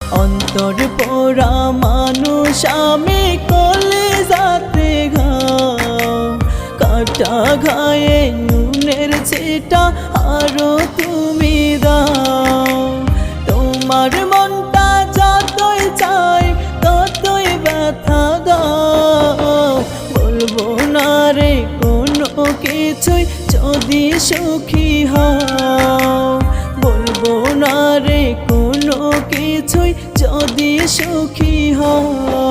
অন্তর পোড়া মানুষ আমি, কলিজাতে ঘাও, কাটা ঘায়ে নুনের ছিটা আরো তুমি দাও। তোমার মনটা যতই চাই ততই ব্যথা দাও, বলবো না রে কোনো কিছুই যদি সুখী হও, বলবো না রে কোনো কিছুই যদি সুখী হও।